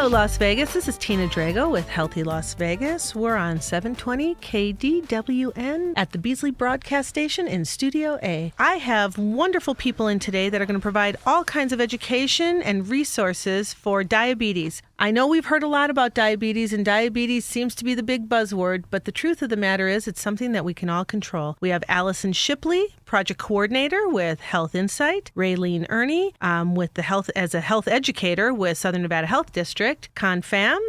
Hello, Las Vegas. This is Tina Drago with Healthy Las Vegas. We're on 720 KDWN at the Beasley Broadcast Station in Studio A. I have wonderful people in today that are going to provide all kinds of education and resources for diabetes. I know we've heard a lot about diabetes, and diabetes seems to be the big buzzword, but the truth of the matter is it's something that we can all control. We have Allison Shipley, project coordinator with Health Insight, Raylene Ernie with the health as a health educator with Southern Nevada Health District, Con Pham,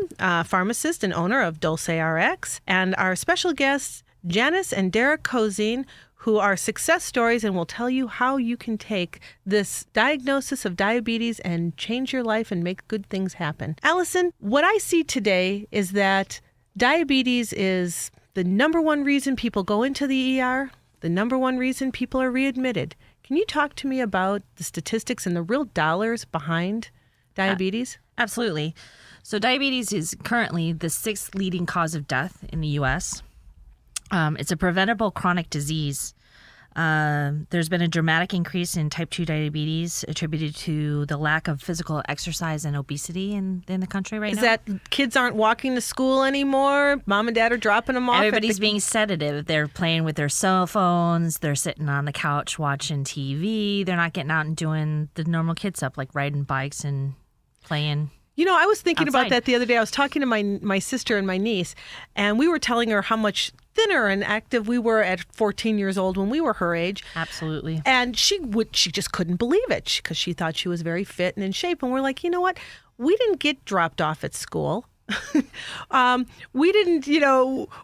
pharmacist and owner of Dulce RX, and our special guests, Janice and Derek Cozine, who are success stories and will tell you how you can take this diagnosis of diabetes and change your life and make good things happen. Allison, what I see today is that diabetes is the number one reason people go into the ER, the number one reason people are readmitted. Can you talk to me about the statistics and the real dollars behind diabetes? Absolutely. So diabetes is currently the sixth leading cause of death in the U.S. It's a preventable chronic disease. There's been a dramatic increase in type 2 diabetes attributed to the lack of physical exercise and obesity in the country right now. Is that kids aren't walking to school anymore? Mom and dad are dropping them off? Everybody's being sedative. They're playing with their cell phones. They're sitting on the couch watching TV. They're not getting out and doing the normal kid stuff like riding bikes and playing. You know, I was thinking outside. about that the other day. I was talking to my sister and my niece, and we were telling her how much thinner and active we were at 14 years old when we were her age. Absolutely. And she just couldn't believe it because she thought she was very fit and in shape. And we're like, you know what? We didn't get dropped off at school. We didn't,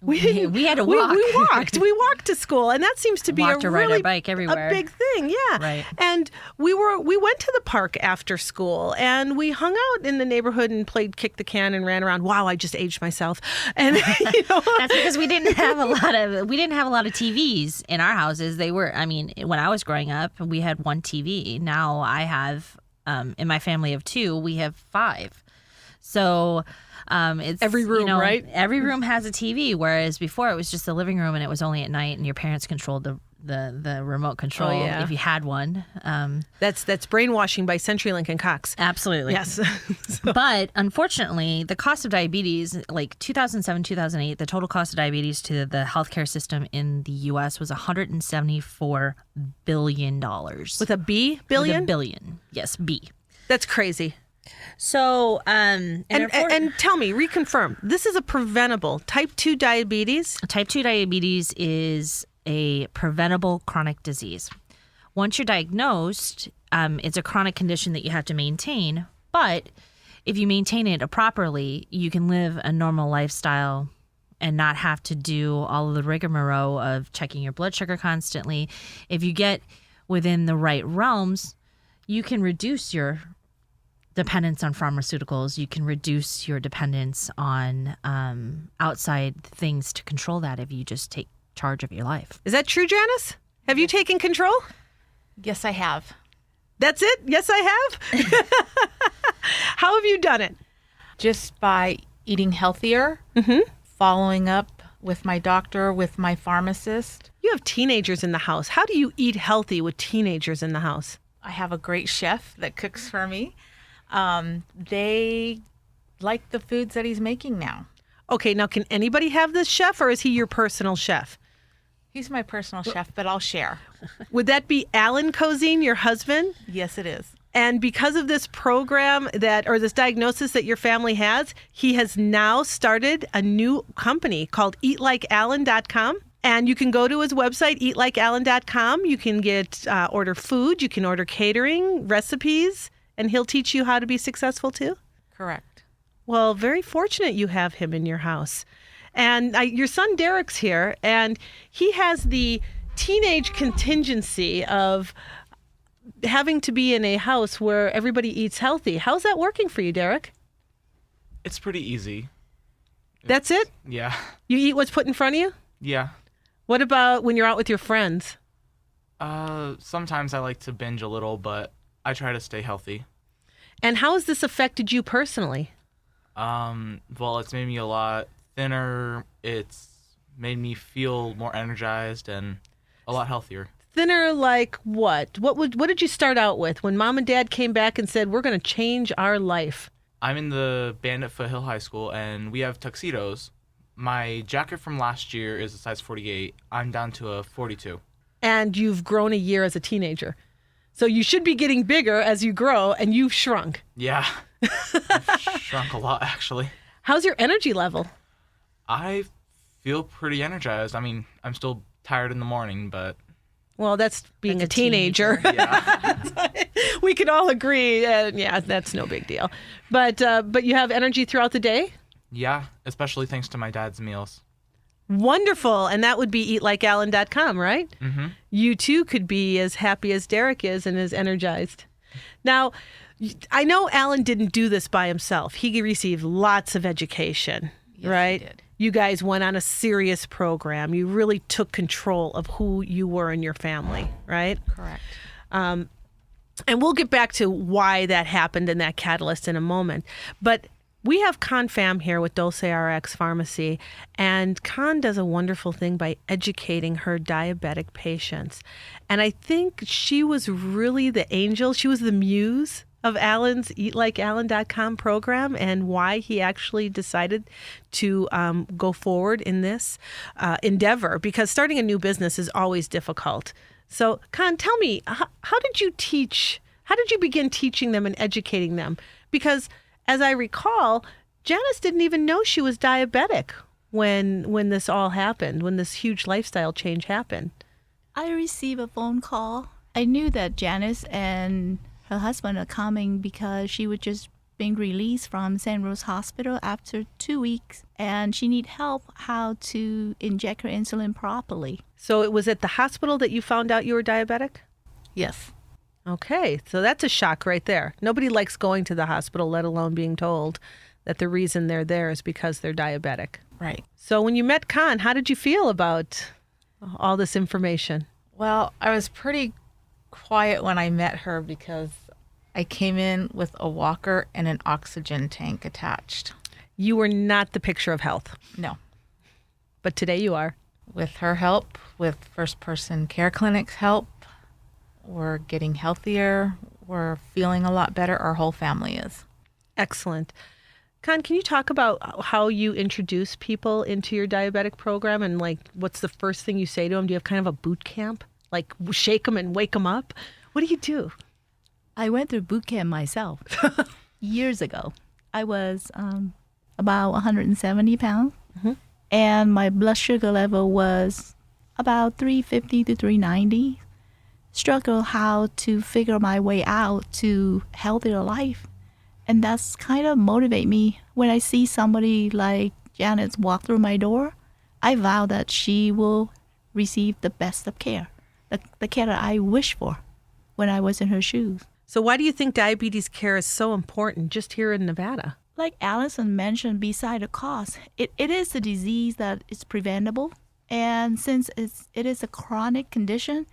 we had to walk. We walked to school, and that seems to be Walked or ride our bike everywhere. a big thing. Yeah. Right. And we went to the park after school, and we hung out in the neighborhood and played kick the can and ran around. Wow, I just aged myself. And that's because we didn't have a lot of TVs in our houses. When I was growing up, we had one TV. Now I have in my family of two, we have 5. So it's every room, right? Every room has a TV, whereas before it was just the living room and it was only at night, and your parents controlled the remote control if you had one. That's brainwashing by CenturyLink and Cox. Absolutely. Yes. But unfortunately, the cost of diabetes, like 2007, 2008, the total cost of diabetes to the healthcare system in the U.S. was $174 billion. With a B? Billion? With a billion. Yes, B. That's crazy. So, and tell me, reconfirm, this is a preventable type 2 diabetes? Type 2 diabetes is a preventable chronic disease. Once you're diagnosed, it's a chronic condition that you have to maintain. But if you maintain it properly, you can live a normal lifestyle and not have to do all of the rigmarole of checking your blood sugar constantly. If you get within the right realms, you can reduce your dependence on pharmaceuticals. You can reduce your dependence on outside things to control that if you just take charge of your life. Is that true, Janice? Have you taken control? Yes, I have. That's it? Yes, I have? How have you done it? Just by eating healthier, following up with my doctor, with my pharmacist. You have teenagers in the house. How do you eat healthy with teenagers in the house? I have a great chef that cooks for me. They like the foods that he's making now. Okay, now can anybody have this chef, or is he your personal chef? He's my personal chef, but I'll share. Would that be Alan Cozine, your husband? Yes, it is. And because of this program this diagnosis that your family has, he has now started a new company called eatlikealan.com. And you can go to his website, eatlikealan.com. You can order food, you can order catering, recipes, and he'll teach you how to be successful too? Correct. Well, very fortunate you have him in your house. And your son Derek's here, and he has the teenage contingency of having to be in a house where everybody eats healthy. How's that working for you, Derek? It's pretty easy. That's it? Yeah. You eat what's put in front of you? Yeah. What about when you're out with your friends? Sometimes I like to binge a little, but I try to stay healthy. And how has this affected you personally? Well, it's made me a lot thinner. It's made me feel more energized and a lot healthier. Thinner like what? What did you start out with when mom and dad came back and said, we're going to change our life? I'm in the band at Foothill High School, and we have tuxedos. My jacket from last year is a size 48. I'm down to a 42. And you've grown a year as a teenager. So you should be getting bigger as you grow, and you've shrunk. Yeah, I've shrunk a lot, actually. How's your energy level? I feel pretty energized. I mean, I'm still tired in the morning, but Well, that's being That's a teenager. yeah. We can all agree. Yeah, that's no big deal. But you have energy throughout the day? Yeah, especially thanks to my dad's meals. Wonderful. And that would be eatlikealan.com, right? Mm-hmm. You too could be as happy as Derek is and as energized. Now, I know Alan didn't do this by himself. He received lots of education, Yes, right? he did. You guys went on a serious program. You really took control of who you were in your family, right? Correct. And we'll get back to why that happened and that catalyst in a moment. But we have Confam here with Dulce RX Pharmacy, and Con does a wonderful thing by educating her diabetic patients. And I think she was really the angel. She was the muse of Alan's eatlikealan.com program and why he actually decided to go forward in this endeavor, because starting a new business is always difficult. So, Con, tell me, how did you begin teaching them and educating them? Because as I recall, Janice didn't even know she was diabetic when this all happened, when this huge lifestyle change happened. I received a phone call. I knew that Janice and her husband are coming because she was just being released from St. Rose Hospital after 2 weeks, and she need help how to inject her insulin properly. So it was at the hospital that you found out you were diabetic? Yes. Okay, so that's a shock right there. Nobody likes going to the hospital, let alone being told that the reason they're there is because they're diabetic. Right. So when you met Con, how did you feel about all this information? Well, I was pretty quiet when I met her because I came in with a walker and an oxygen tank attached. You were not the picture of health, No. but today you are. With her help, with First Person Care Clinic's help, we're getting healthier. We're feeling a lot better. Our whole family is. Excellent. Con, can you talk about how you introduce people into your diabetic program and like what's the first thing you say to them? Do you have kind of a boot camp? Like shake them and wake them up? What do you do? I went through boot camp myself years ago. I was about 170 pounds, and my blood sugar level was about 350 to 390. Struggle how to figure my way out to healthier life. And that's kind of motivate me when I see somebody like Janet walk through my door. I vow that she will receive the best of care, the care that I wish for when I was in her shoes. So why do you think diabetes care is so important just here in Nevada? Like Allison mentioned, beside the cost, it is a disease that is preventable. And since it is a chronic condition,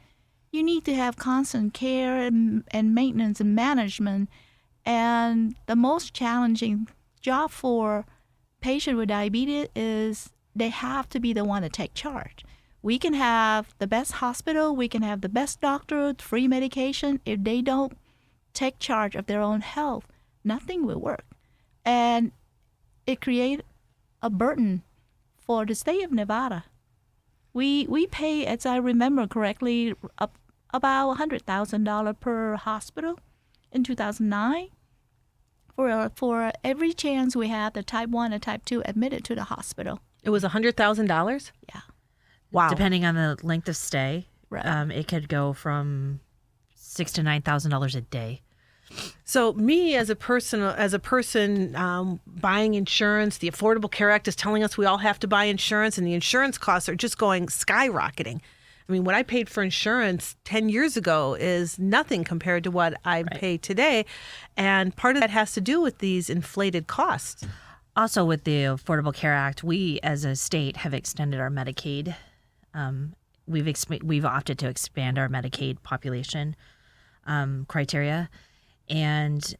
you need to have constant care and maintenance and management. And the most challenging job for patient with diabetes is they have to be the one to take charge. We can have the best hospital, we can have the best doctor, free medication. If they don't take charge of their own health, nothing will work. And it creates a burden for the state of Nevada. We pay, as I remember correctly, about $100,000 per hospital in 2009 for every chance we had the type 1 and type 2 admitted to the hospital. It was $100,000? Yeah. Wow. Depending on the length of stay, Right. it could go from $6,000 to $9,000 a day. So me as a person buying insurance, the Affordable Care Act is telling us we all have to buy insurance, and the insurance costs are just going skyrocketing. I mean, what I paid for insurance 10 years ago is nothing compared to what I pay today. And part of that has to do with these inflated costs. Also, with the Affordable Care Act, we as a state have extended our Medicaid. We've opted to expand our Medicaid population criteria, and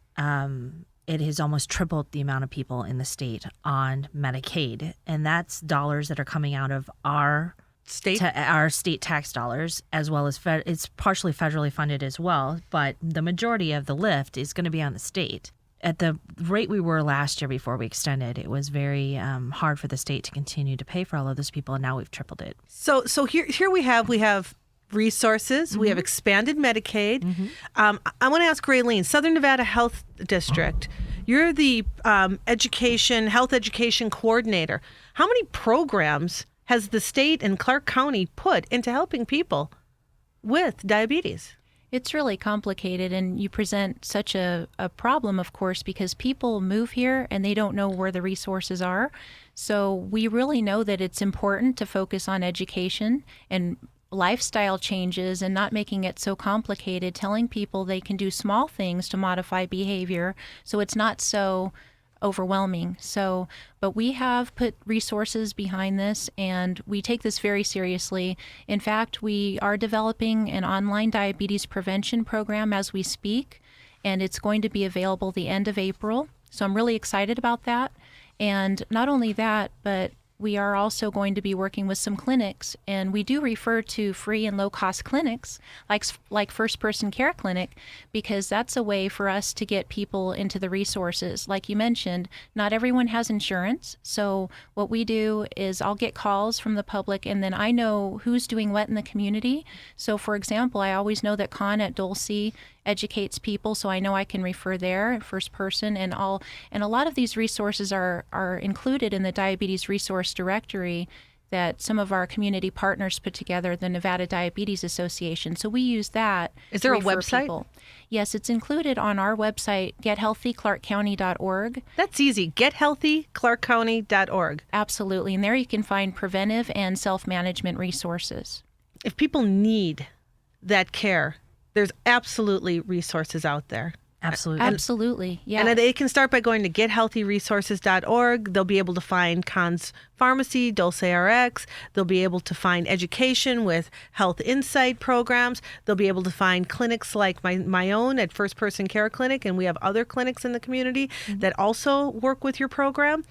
it has almost tripled the amount of people in the state on Medicaid, and that's dollars that are coming out of our State? our state tax dollars, as well as it's partially federally funded as well, but the majority of the lift is going to be on the state. at the rate we were last year before we extended, it was very hard for the state to continue to pay for all of those people, and now we've tripled it. So here we have resources. We have expanded Medicaid. I want to ask Raylene, Southern Nevada Health District. You're the health education coordinator. How many programs has the state and Clark County put into helping people with diabetes? It's really complicated, and you present such a problem, of course, because people move here and they don't know where the resources are. So we really know that it's important to focus on education and lifestyle changes and not making it so complicated, telling people they can do small things to modify behavior so it's not so overwhelming. But we have put resources behind this, and we take this very seriously. In fact, we are developing an online diabetes prevention program as we speak, and it's going to be available the end of April. So I'm really excited about that. And not only that, but we are also going to be working with some clinics, and we do refer to free and low-cost clinics like First Person Care Clinic, because that's a way for us to get people into the resources. Like you mentioned, not everyone has insurance, so what we do is I'll get calls from the public, and then I know who's doing what in the community. So for example, I always know that Con at Dulce educates people, so I know I can refer there, First Person, and a lot of these resources are included in the Diabetes Resource Directory that some of our community partners put together, the Nevada Diabetes Association. So we use that. Is there a to refer website? people. Yes, it's included on our website, gethealthyclarkcounty.org. That's easy. Gethealthyclarkcounty.org. Absolutely, and there you can find preventive and self-management resources. If people need that care, there's absolutely resources out there. Absolutely. Absolutely, yeah. And they can start by going to gethealthyresources.org. They'll be able to find Con's Pharmacy, Dulce RX. They'll be able to find education with health insight programs. They'll be able to find clinics like my own at First Person Care Clinic, and we have other clinics in the community that also work with your program.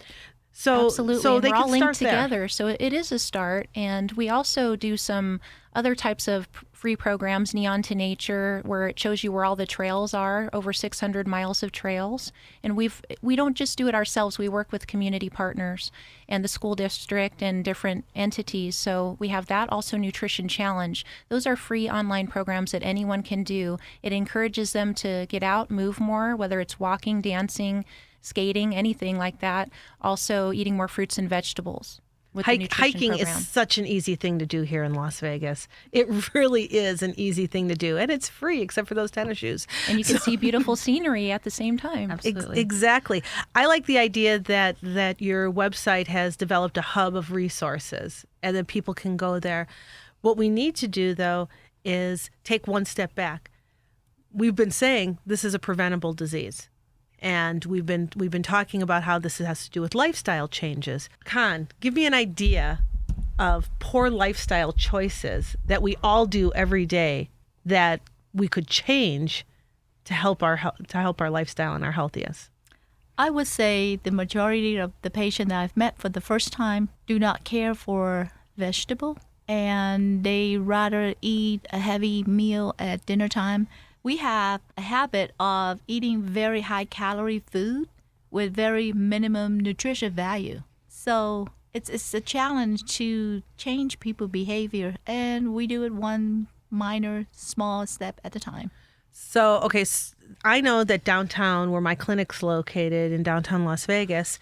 So, Absolutely. so and they we're all can linked start there. together. So it is a start. And we also do some other types of free programs, Neon to Nature, where it shows you where all the trails are, over 600 miles of trails. And we don't just do it ourselves. We work with community partners and the school district and different entities. So we have that, also Nutrition Challenge. Those are free online programs that anyone can do. It encourages them to get out, move more, whether it's walking, dancing, skating, anything like that. Also eating more fruits and vegetables. With the nutrition Hiking program. is such an easy thing to do here in Las Vegas. It really is an easy thing to do, and it's free except for those tennis shoes. And you can see beautiful scenery at the same time. Absolutely. Exactly. I like the idea that your website has developed a hub of resources and that people can go there. What we need to do, though, is take one step back. We've been saying this is a preventable disease. And we've been talking about how this has to do with lifestyle changes. Con, give me an idea of poor lifestyle choices that we all do every day that we could change to help our lifestyle and our healthiest. I would say the majority of the patients that I've met for the first time do not care for vegetable, and they rather eat a heavy meal at dinner time. We have a habit of eating very high calorie food with very minimum nutrition value. So it's a challenge to change people's behavior, and we do it one minor, small step at a time. So, okay, I know that downtown, where my clinic's located in downtown Las Vegas,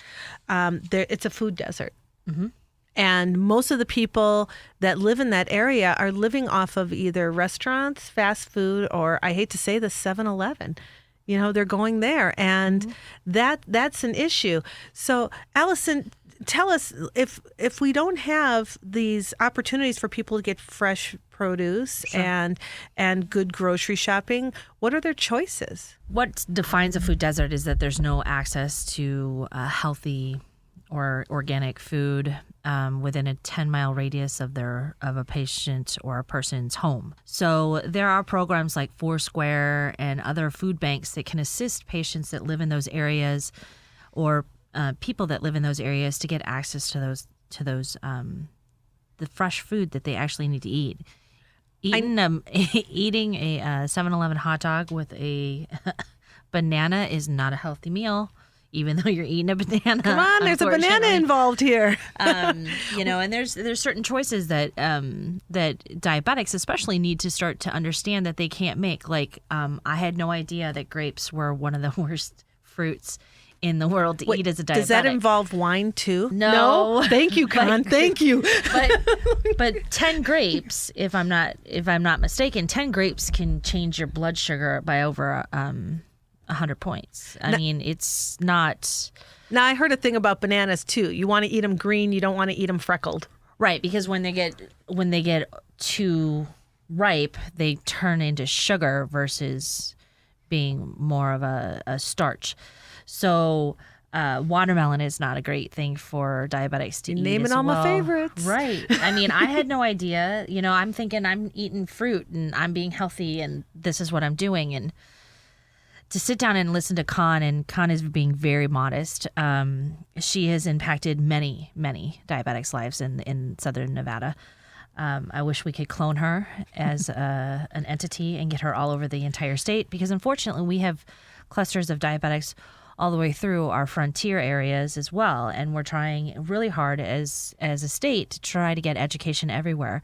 it's a food desert. Mm-hmm. And most of the people that live in that area are living off of either restaurants, fast food, or I hate to say the 7-Eleven. You know, they're going there, and that's an issue. So, Allison, tell us, if we don't have these opportunities for people to get fresh produce and good grocery shopping, what are their choices? What defines a food desert is that there's no access to healthy or organic food within a 10-mile radius of a patient or a person's home. So there are programs like Foursquare and other food banks that can assist patients that live in those areas or people that live in those areas to get access to those the fresh food that they actually need to eat. Eating a 7-Eleven hot dog with a banana is not a healthy meal, even though you're eating a banana. Come on, there's a banana unfortunately. involved here. You know, and there's certain choices that that diabetics especially need to start to understand that they can't make. Like, I had no idea that grapes were one of the worst fruits in the world to eat as a diabetic. Does that involve wine too? No. Thank you, Con. Thank you. But 10 grapes, if I'm not mistaken, 10 grapes can change your blood sugar by over 100 points. I mean, it's not Now, I heard a thing about bananas too. You want to eat them green. You don't want to eat them freckled. right, because when they get too ripe, they turn into sugar versus being more of a starch. So watermelon is not a great thing for diabetics to eat. naming as all my well. favorites. Right. I mean, I had no idea. You know, I'm thinking I'm eating fruit and I'm being healthy and this is what I'm doing. And to sit down and listen to Con, and Con is being very modest. She has impacted many, many diabetics' lives in Southern Nevada. I wish we could clone her as an entity and get her all over the entire state, because unfortunately we have clusters of diabetics all the way through our frontier areas as well, and we're trying really hard as a state to try to get education everywhere.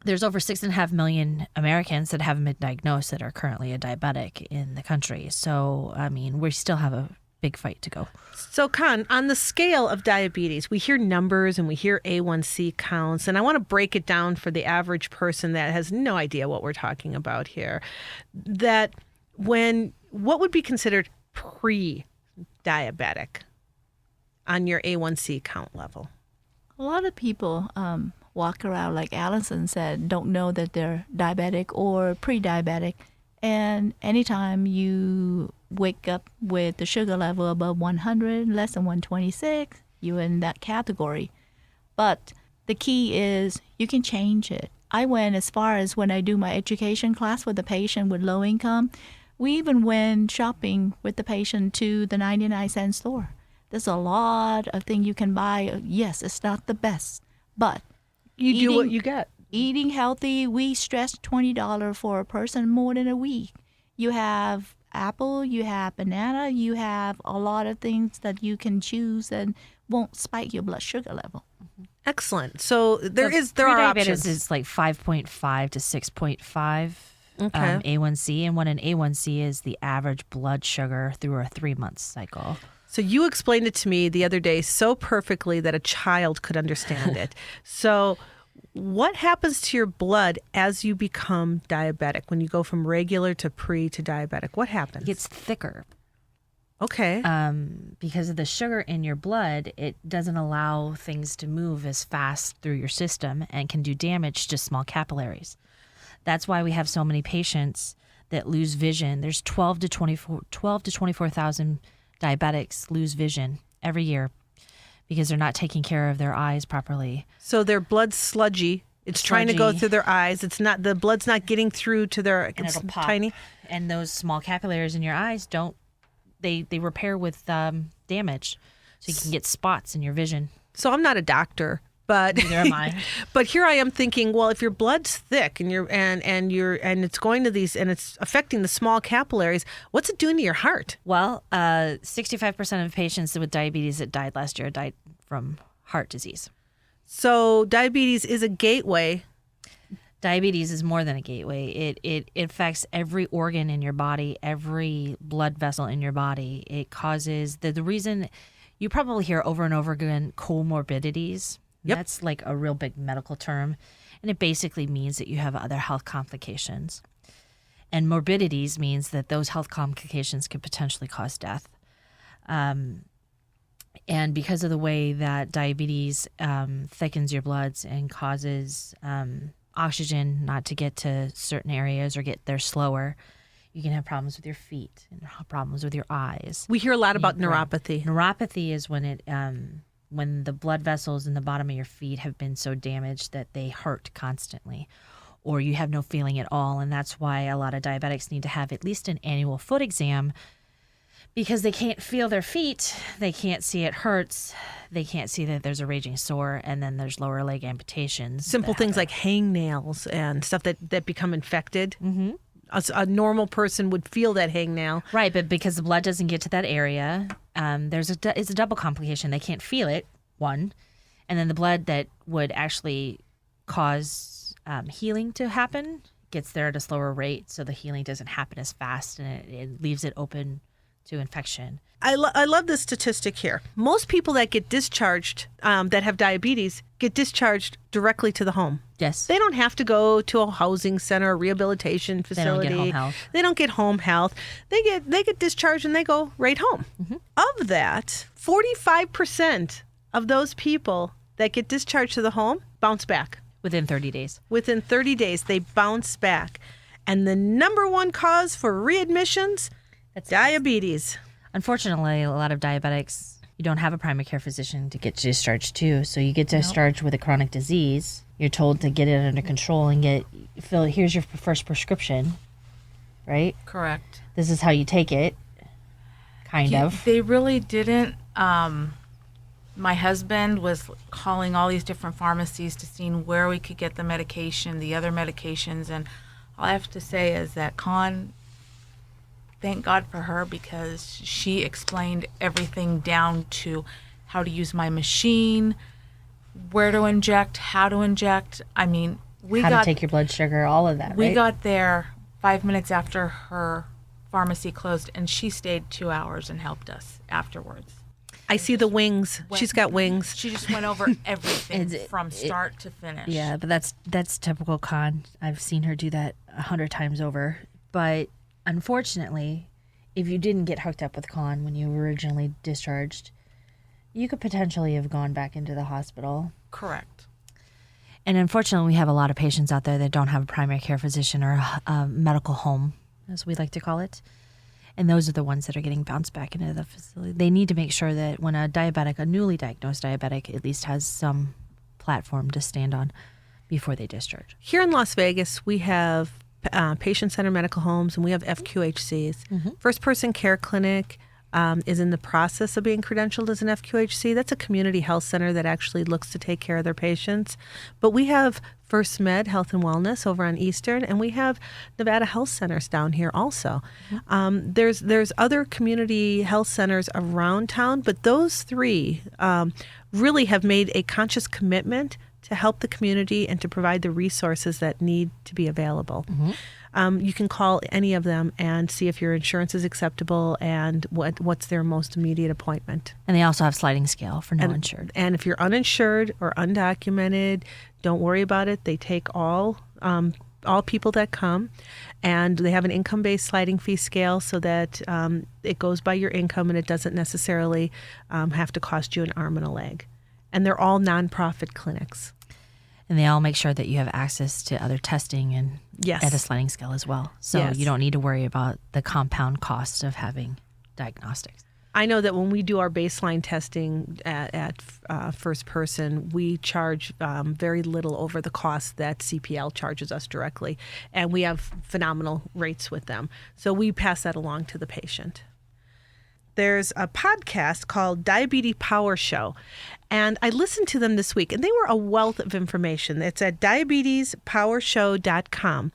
There's over 6.5 million Americans that haven't been diagnosed that are currently a diabetic in the country. So, I mean, we still have a big fight to go. So, Con, on the scale of diabetes, we hear numbers and we hear A1C counts, and I want to break it down for the average person that has no idea what we're talking about here. That what would be considered pre-diabetic on your A1C count level? A lot of people walk around, like Allison said, don't know that they're diabetic or pre-diabetic. And anytime you wake up with the sugar level above 100, less than 126, you're in that category. But the key is you can change it. I went as far as when I do my education class with a patient with low income, we even went shopping with the patient to the 99-cent store. There's a lot of things you can buy. Yes, it's not the best, but You do what you get. eating healthy, we stress $20 for a person more than a week. You have apple, you have banana, you have a lot of things that you can choose and won't spike your blood sugar level. Excellent. So there are Prediabetes options. is like 5.5 to 6.5 Okay. A1C, and what an A1C is the average blood sugar through a 3-month cycle. So you explained it to me the other day so perfectly that a child could understand it. So what happens to your blood as you become diabetic, when you go from regular to pre to diabetic? What happens? It gets thicker. Okay. Because of the sugar in your blood, it doesn't allow things to move as fast through your system and can do damage to small capillaries. That's why we have so many patients that lose vision. There's 12 to 24,000 diabetics lose vision every year because they're not taking care of their eyes properly. So their blood's sludgy. It's trying to go Sludgy. through their eyes. It's not, the blood's not getting through to their, And it's it'll pop. tiny. And those small capillaries in your eyes they repair with damage. So you can get spots in your vision. So I'm not a doctor, but Neither am I. but here I am thinking, well, if your blood's thick and it's going to these and it's affecting the small capillaries, what's it doing to your heart? Well, 65% of patients with diabetes that died last year died from heart disease. So diabetes is a gateway. Diabetes is more than a gateway. It affects every organ in your body, every blood vessel in your body. It causes the reason you probably hear over and over again comorbidities. Yep. That's like a real big medical term. And it basically means that you have other health complications. And morbidities means that those health complications could potentially cause death. And because of the way that diabetes thickens your bloods and causes oxygen not to get to certain areas or get there slower, you can have problems with your feet and problems with your eyes. We hear a lot about Yeah. neuropathy. Neuropathy is when the blood vessels in the bottom of your feet have been so damaged that they hurt constantly, or you have no feeling at all. And that's why a lot of diabetics need to have at least an annual foot exam, because they can't feel their feet, they can't see it hurts, they can't see that there's a raging sore, and then there's lower leg amputations. Simple that things happen. like hangnails and stuff that become infected. Mm-hmm. a normal person would feel that hangnail. Right, but because the blood doesn't get to that area, it's a double complication. They can't feel it, one, and then the blood that would actually cause healing to happen gets there at a slower rate, so the healing doesn't happen as fast, and it leaves it open to infection. I love this statistic here. Most people that get discharged that have diabetes get discharged directly to the home. Yes. They don't have to go to a housing center, a rehabilitation facility. They don't get home health. They don't get home health. They get discharged and they go right home. Mm-hmm. Of that, 45% of those people that get discharged to the home bounce back. Within 30 days. Within 30 days, they bounce back. And the number one cause for readmissions, that's diabetes. Unfortunately, a lot of diabetics, you don't have a primary care physician to get discharged to. So you get discharged with a chronic disease. You're told to get it under control and here's your first prescription, right? Correct. This is how you take it, kind of. They really didn't. My husband was calling all these different pharmacies to see where we could get the medication, the other medications. And all I have to say is that thank God for her, because she explained everything down to how to use my machine, where to inject, how to inject. I mean, how to take your blood sugar, all of that, We right? got there 5 minutes after her pharmacy closed, and she stayed 2 hours and helped us afterwards. I see the wings. She's got wings. She just went over everything from start to finish. Yeah, but that's typical Con. I've seen her do that 100 times over. But unfortunately, if you didn't get hooked up with Con when you were originally discharged, you could potentially have gone back into the hospital. Correct. And unfortunately, we have a lot of patients out there that don't have a primary care physician or a medical home, as we like to call it. And those are the ones that are getting bounced back into the facility. They need to make sure that when a newly diagnosed diabetic, at least has some platform to stand on before they discharge. Here in Las Vegas, we have patient-centered medical homes, and we have FQHCs. Mm-hmm. First Person Care Clinic is in the process of being credentialed as an FQHC. That's a community health center that actually looks to take care of their patients. But we have First Med Health and Wellness over on Eastern, and we have Nevada Health Centers down here also. Mm-hmm. There's other community health centers around town, but those three really have made a conscious commitment to help the community and to provide the resources that need to be available. Mm-hmm. You can call any of them and see if your insurance is acceptable and what's their most immediate appointment. And they also have sliding scale for no insured. And if you're uninsured or undocumented, don't worry about it. They take all people that come, and they have an income-based sliding fee scale so that it goes by your income and it doesn't necessarily have to cost you an arm and a leg. And they're all nonprofit clinics. And they all make sure that you have access to other testing and at a sliding scale as well. So you don't need to worry about the compound costs of having diagnostics. I know that when we do our baseline testing at First Person, we charge very little over the cost that CPL charges us directly. And we have phenomenal rates with them. So we pass that along to the patient. There's a podcast called Diabetes Power Show, and I listened to them this week, and they were a wealth of information. It's at diabetespowershow.com.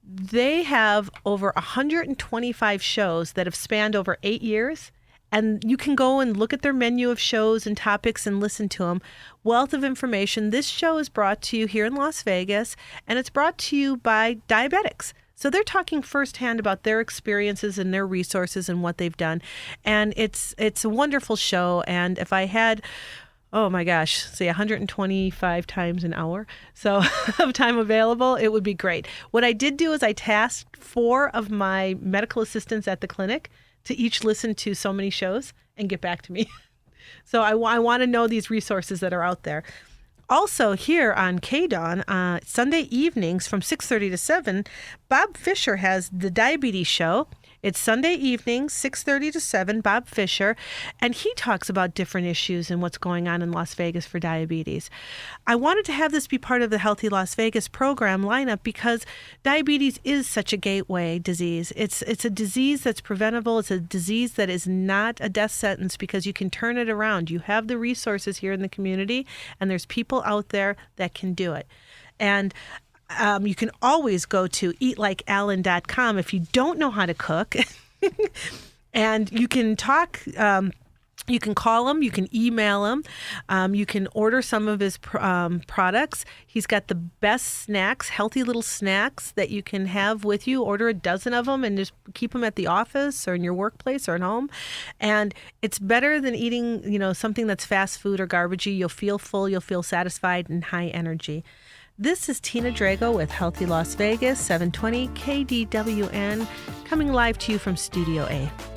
They have over 125 shows that have spanned over 8 years, and you can go and look at their menu of shows and topics and listen to them. Wealth of information. This show is brought to you here in Las Vegas, and it's brought to you by diabetics. So they're talking firsthand about their experiences and their resources and what they've done. And it's a wonderful show. And if I had, 125 times an hour of time available, it would be great. What I did do is I tasked 4 of my medical assistants at the clinic to each listen to so many shows and get back to me. So I want to know these resources that are out there. Also here on KDAWN, Sunday evenings from 6:30 to 7, Bob Fisher has the Diabetes Show. It's Sunday evenings, 6:30 to 7, Bob Fisher, and he talks about different issues and what's going on in Las Vegas for diabetes. I wanted to have this be part of the Healthy Las Vegas program lineup because diabetes is such a gateway disease. It's a disease that's preventable. It's a disease that is not a death sentence because you can turn it around. You have the resources here in the community, and there's people out there that can do it. And You can always go to eatlikealan.com if you don't know how to cook. And you can talk. You can call him. You can email him. You can order some of his products. He's got the best snacks, healthy little snacks that you can have with you. Order a dozen of them and just keep them at the office or in your workplace or at home. And it's better than eating, something that's fast food or garbagey. You'll feel full. You'll feel satisfied and high energy. This is Tina Drago with Healthy Las Vegas, 720 KDWN, coming live to you from Studio A.